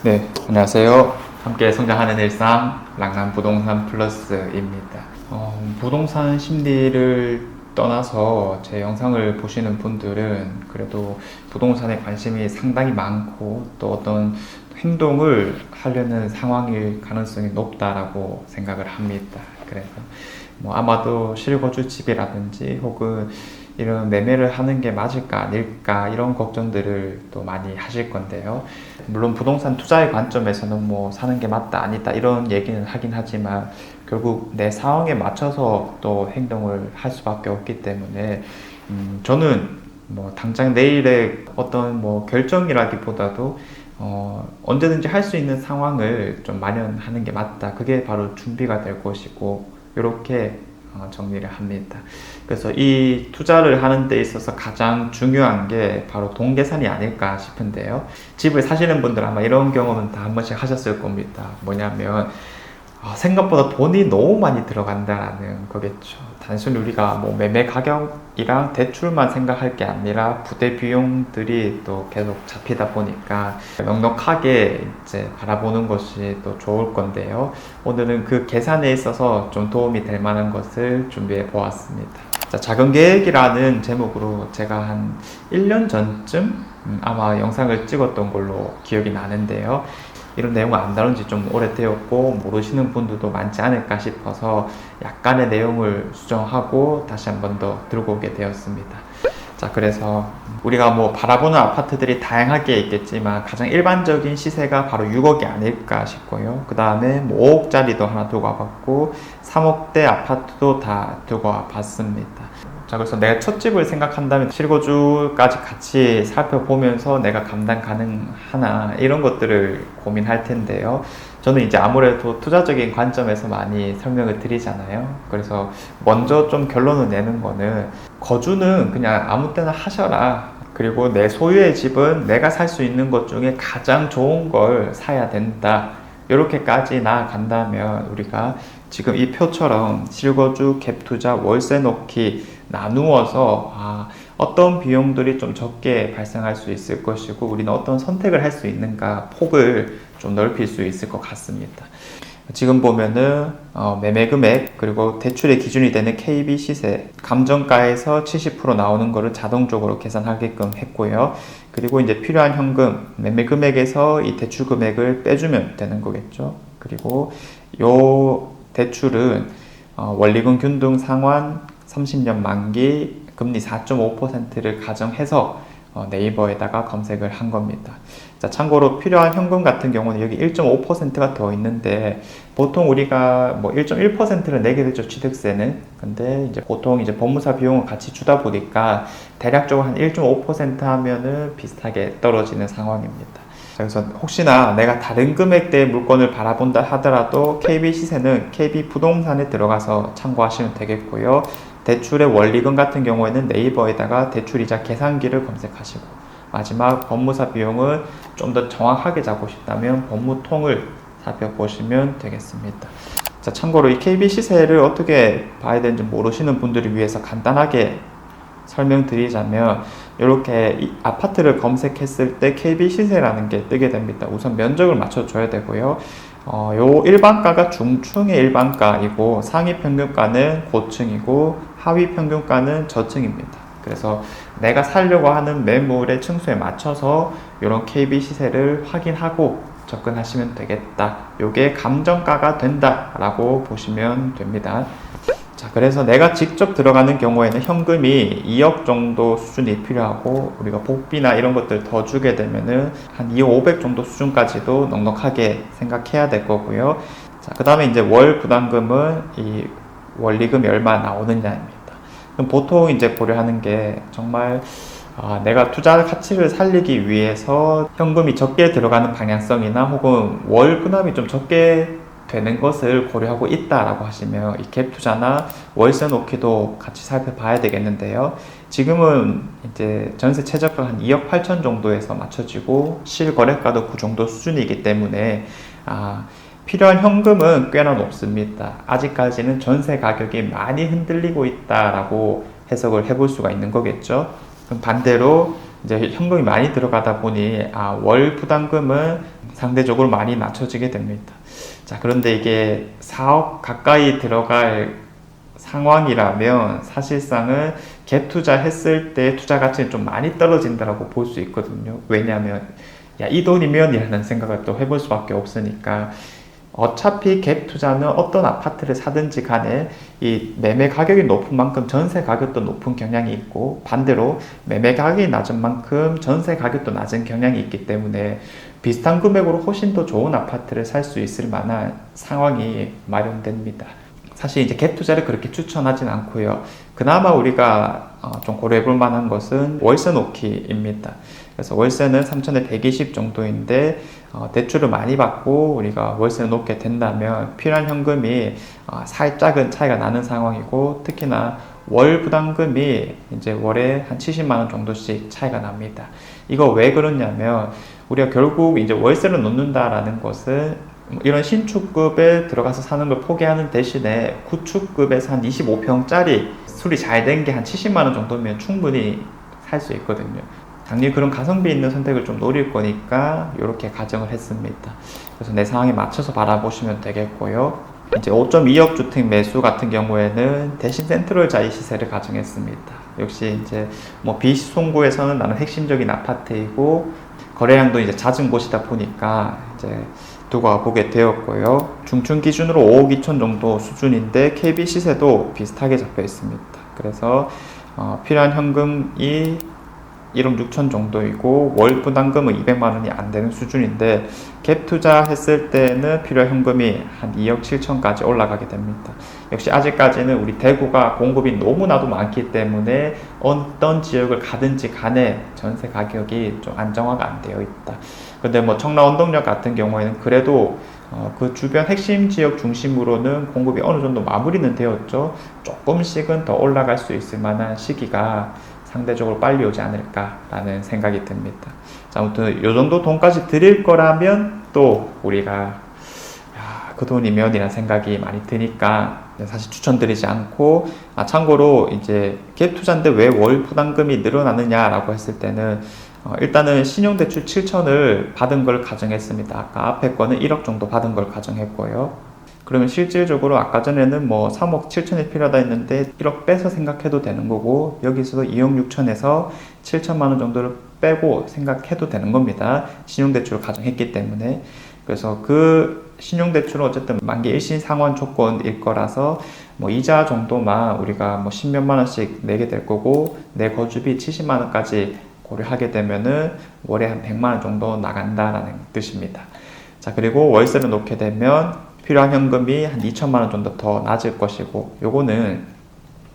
네, 안녕하세요. 함께 성장하는 일상 랑남 부동산 플러스입니다. 부동산 심리를 떠나서 제 영상을 보시는 분들은 그래도 부동산에 관심이 상당히 많고 또 어떤 행동을 하려는 상황일 가능성이 높다라고 생각을 합니다. 그래서 아마도 실거주 집이라든지 혹은 이런 매매를 하는 게 맞을까 아닐까 이런 걱정들을 또 많이 하실 건데요. 물론 부동산 투자의 관점에서는 사는 게 맞다 아니다 이런 얘기는 하긴 하지만 결국 내 상황에 맞춰서 또 행동을 할 수밖에 없기 때문에 저는 당장 내일의 어떤 결정이라기보다도 언제든지 할 수 있는 상황을 좀 마련하는 게 맞다. 그게 바로 준비가 될 것이고 이렇게 정리를 합니다. 그래서 이 투자를 하는 데 있어서 가장 중요한 게 바로 돈 계산이 아닐까 싶은데요. 집을 사시는 분들 아마 이런 경험은 다 한 번씩 하셨을 겁니다. 뭐냐면 생각보다 돈이 너무 많이 들어간다라는 거겠죠. 단순히 우리가 매매 가격이랑 대출만 생각할 게 아니라 부대 비용들이 또 계속 잡히다 보니까 넉넉하게 이제 바라보는 것이 또 좋을 건데요. 오늘은 그 계산에 있어서 좀 도움이 될 만한 것을 준비해 보았습니다. 자, 작은 계획이라는 제목으로 제가 한 1년 전쯤 아마 영상을 찍었던 걸로 기억이 나는데요. 이런 내용을 안 다룬 지 좀 오래되었고 모르시는 분들도 많지 않을까 싶어서 약간의 내용을 수정하고 다시 한 번 더 들고 오게 되었습니다. 자, 그래서 우리가 바라보는 아파트들이 다양하게 있겠지만 가장 일반적인 시세가 바로 6억이 아닐까 싶고요. 그 다음에 5억짜리도 하나 두고 와봤고 3억대 아파트도 다 두고 와봤습니다. 자, 그래서 내가 첫 집을 생각한다면 실거주까지 같이 살펴보면서 내가 감당 가능하나 이런 것들을 고민할 텐데요. 저는 이제 아무래도 투자적인 관점에서 많이 설명을 드리잖아요. 그래서 먼저 좀 결론을 내는 거는 거주는 그냥 아무 때나 하셔라. 그리고 내 소유의 집은 내가 살 수 있는 것 중에 가장 좋은 걸 사야 된다. 이렇게까지 나아간다면 우리가 지금 이 표처럼 실거주, 갭투자, 월세 놓기 나누어서 어떤 비용들이 좀 적게 발생할 수 있을 것이고 우리는 어떤 선택을 할 수 있는가 폭을 좀 넓힐 수 있을 것 같습니다. 지금 보면은 매매 금액 그리고 대출의 기준이 되는 KB 시세 감정가에서 70% 나오는 거를 자동적으로 계산하게끔 했고요. 그리고 이제 필요한 현금 매매 금액에서 이 대출 금액을 빼주면 되는 거겠죠. 그리고 요 대출은 원리금 균등 상환 30년 만기 금리 4.5%를 가정해서 네이버에다가 검색을 한 겁니다. 자, 참고로 필요한 현금 같은 경우는 여기 1.5%가 더 있는데 보통 우리가 1.1%를 내게 되죠, 취득세는. 근데 이제 보통 이제 법무사 비용을 같이 주다 보니까 대략적으로 한 1.5% 하면은 비슷하게 떨어지는 상황입니다. 그래서 혹시나 내가 다른 금액대의 물건을 바라본다 하더라도 KB 시세는 KB 부동산에 들어가서 참고하시면 되겠고요. 대출의 원리금 같은 경우에는 네이버에다가 대출이자 계산기를 검색하시고 마지막 법무사 비용은 좀 더 정확하게 잡고 싶다면 법무통을 살펴보시면 되겠습니다. 자, 참고로 이 KB 시세를 어떻게 봐야 되는지 모르시는 분들을 위해서 간단하게 설명드리자면 이렇게 이 아파트를 검색했을 때 KB 시세라는 게 뜨게 됩니다. 우선 면적을 맞춰줘야 되고요. 요 일반가가 중층의 일반가이고 상위 평균가는 고층이고 하위 평균가는 저층입니다. 그래서 내가 살려고 하는 매물의 층수에 맞춰서 이런 KB 시세를 확인하고 접근하시면 되겠다. 요게 감정가가 된다라고 보시면 됩니다. 자, 그래서 내가 직접 들어가는 경우에는 현금이 2억 정도 수준이 필요하고 우리가 복비나 이런 것들 더 주게 되면은 한 2억 500 정도 수준까지도 넉넉하게 생각해야 될 거고요. 자, 그 다음에 이제 월 부담금은 이 원리금이 얼마 나오느냐입니다. 그럼 보통 이제 고려하는 게 정말 내가 투자 가치를 살리기 위해서 현금이 적게 들어가는 방향성이나 혹은 월 부담이 좀 적게 되는 것을 고려하고 있다라고 하시면 이 갭 투자나 월세 놓기도 같이 살펴봐야 되겠는데요. 지금은 이제 전세 최저가 한 2억 8천 정도에서 맞춰지고 실거래가도 그 정도 수준이기 때문에 필요한 현금은 꽤나 높습니다. 아직까지는 전세 가격이 많이 흔들리고 있다라고 해석을 해볼 수가 있는 거겠죠. 그럼 반대로 이제 현금이 많이 들어가다 보니 월 부담금은 상대적으로 많이 낮춰지게 됩니다. 자, 그런데 이게 4억 가까이 들어갈 상황이라면 사실상은 갭 투자했을 때 투자 가치는 좀 많이 떨어진다고 볼 수 있거든요. 왜냐하면 이 돈이면 이라는 생각을 또 해볼 수밖에 없으니까. 어차피 갭 투자는 어떤 아파트를 사든지 간에 이 매매 가격이 높은 만큼 전세 가격도 높은 경향이 있고, 반대로 매매 가격이 낮은 만큼 전세 가격도 낮은 경향이 있기 때문에 비슷한 금액으로 훨씬 더 좋은 아파트를 살 수 있을 만한 상황이 마련됩니다. 사실 이제 갭 투자를 그렇게 추천하진 않고요. 그나마 우리가 좀 고려해 볼 만한 것은 월세 놓기입니다. 그래서 월세는 3천에 120 정도인데 대출을 많이 받고 우리가 월세를 놓게 된다면 필요한 현금이 살짝은 차이가 나는 상황이고, 특히나 월 부담금이 이제 월에 한 70만 원 정도씩 차이가 납니다. 이거 왜 그러냐면 우리가 결국 이제 월세를 놓는다라는 것은 이런 신축급에 들어가서 사는 걸 포기하는 대신에 구축급에서 한 25평짜리 수리 잘 된 게 한 70만 원 정도면 충분히 살 수 있거든요. 당연히 그런 가성비 있는 선택을 좀 노릴 거니까 이렇게 가정을 했습니다. 그래서 내 상황에 맞춰서 바라보시면 되겠고요. 이제 5.2억 주택 매수 같은 경우에는 대신 센트럴 자이 시세를 가정했습니다. 역시 이제 뭐 비송구에서는 나는 핵심적인 아파트이고 거래량도 이제 잦은 곳이다 보니까 이제 두고 보게 되었고요. 중춘 기준으로 5억 2천 정도 수준인데 KB 시세도 비슷하게 잡혀 있습니다. 그래서 필요한 현금이 1억 6천 정도이고 월 부담금은 200만 원이 안 되는 수준인데 갭 투자했을 때는 필요 현금이 한 2억 7천까지 올라가게 됩니다. 역시 아직까지는 우리 대구가 공급이 너무나도 많기 때문에 어떤 지역을 가든지 간에 전세 가격이 좀 안정화가 안 되어 있다. 근데 뭐 청라 원동력 같은 경우에는 그래도 그 주변 핵심 지역 중심으로는 공급이 어느 정도 마무리는 되었죠. 조금씩은 더 올라갈 수 있을 만한 시기가 상대적으로 빨리 오지 않을까라는 생각이 듭니다. 자, 아무튼 이 정도 돈까지 드릴 거라면 또 우리가 그 돈이면 이라는 생각이 많이 드니까 사실 추천드리지 않고, 참고로 이제 갭 투자인데 왜 월 부담금이 늘어나느냐라고 했을 때는 일단은 신용대출 7천을 받은 걸 가정했습니다. 아까 앞에 거는 1억 정도 받은 걸 가정했고요. 그러면 실질적으로 아까 전에는 뭐 3억 7천이 필요하다 했는데 1억 빼서 생각해도 되는 거고, 여기서도 2억 6천에서 7천만 원 정도를 빼고 생각해도 되는 겁니다. 신용대출을 가정했기 때문에. 그래서 그 신용대출은 어쨌든 만기 일신 상환 조건일 거라서 뭐 이자 정도만 우리가 뭐 10몇만 원씩 내게 될 거고, 내 거주비 70만 원까지 고려하게 되면은 월에 한 100만 원 정도 나간다라는 뜻입니다. 자, 그리고 월세를 놓게 되면 필요한 현금이 한 2천만 원 정도 더 낮을 것이고, 요거는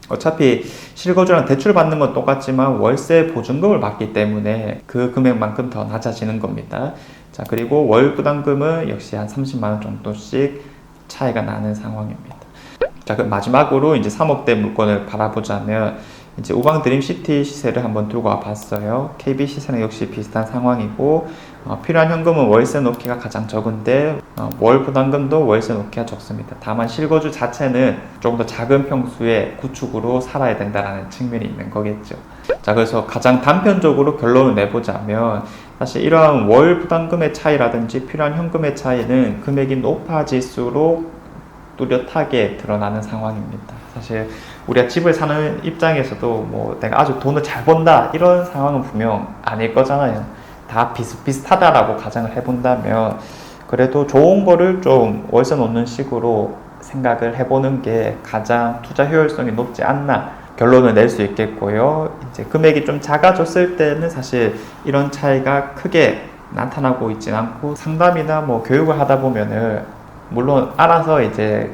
어차피 실거주랑 대출 받는 건 똑같지만 월세 보증금을 받기 때문에 그 금액만큼 더 낮아지는 겁니다. 자, 그리고 월 부담금은 역시 한 30만 원 정도씩 차이가 나는 상황입니다. 자, 그럼 마지막으로 이제 3억대 물건을 바라보자면 이제 우방 드림시티 시세를 한번 들고 와 봤어요. KB 시세는 역시 비슷한 상황이고, 필요한 현금은 월세 놓기가 가장 적은데 월 부담금도 월세 놓기가 적습니다. 다만 실거주 자체는 조금 더 작은 평수의 구축으로 살아야 된다는 측면이 있는 거겠죠. 자, 그래서 가장 단편적으로 결론을 내보자면 사실 이러한 월 부담금의 차이라든지 필요한 현금의 차이는 금액이 높아질수록 뚜렷하게 드러나는 상황입니다. 사실 우리가 집을 사는 입장에서도 뭐 내가 아주 돈을 잘 번다 이런 상황은 분명 아닐 거잖아요. 다 비슷비슷하다라고 가정을 해본다면 그래도 좋은 거를 좀 월세 놓는 식으로 생각을 해보는 게 가장 투자 효율성이 높지 않나 결론을 낼 수 있겠고요. 이제 금액이 좀 작아졌을 때는 사실 이런 차이가 크게 나타나고 있진 않고, 상담이나 뭐 교육을 하다 보면은 물론 알아서 이제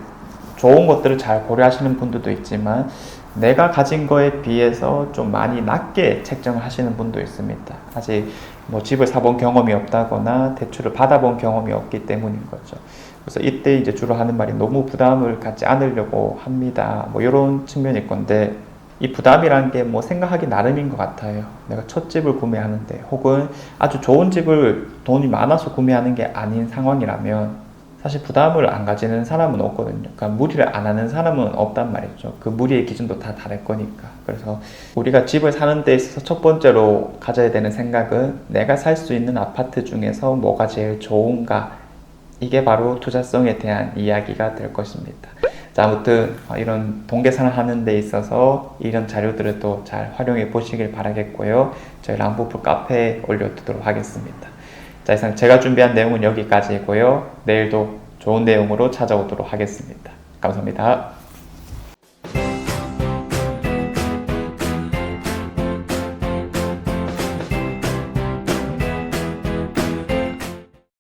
좋은 것들을 잘 고려하시는 분들도 있지만 내가 가진 거에 비해서 좀 많이 낮게 책정을 하시는 분도 있습니다. 아직 뭐 집을 사본 경험이 없다거나 대출을 받아본 경험이 없기 때문인 거죠. 그래서 이때 이제 주로 하는 말이 너무 부담을 갖지 않으려고 합니다. 뭐 이런 측면일 건데, 이 부담이란 게 뭐 생각하기 나름인 것 같아요. 내가 첫 집을 구매하는데 혹은 아주 좋은 집을 돈이 많아서 구매하는 게 아닌 상황이라면 사실 부담을 안 가지는 사람은 없거든요. 그러니까 무리를 안 하는 사람은 없단 말이죠. 그 무리의 기준도 다 다를 거니까. 그래서 우리가 집을 사는 데 있어서 첫 번째로 가져야 되는 생각은 내가 살 수 있는 아파트 중에서 뭐가 제일 좋은가. 이게 바로 투자성에 대한 이야기가 될 것입니다. 자, 아무튼 이런 동계산을 하는 데 있어서 이런 자료들을 또 잘 활용해 보시길 바라겠고요. 저희 랑부프 카페에 올려두도록 하겠습니다. 자, 이상 제가 준비한 내용은 여기까지고요. 내일도 좋은 내용으로 찾아오도록 하겠습니다. 감사합니다.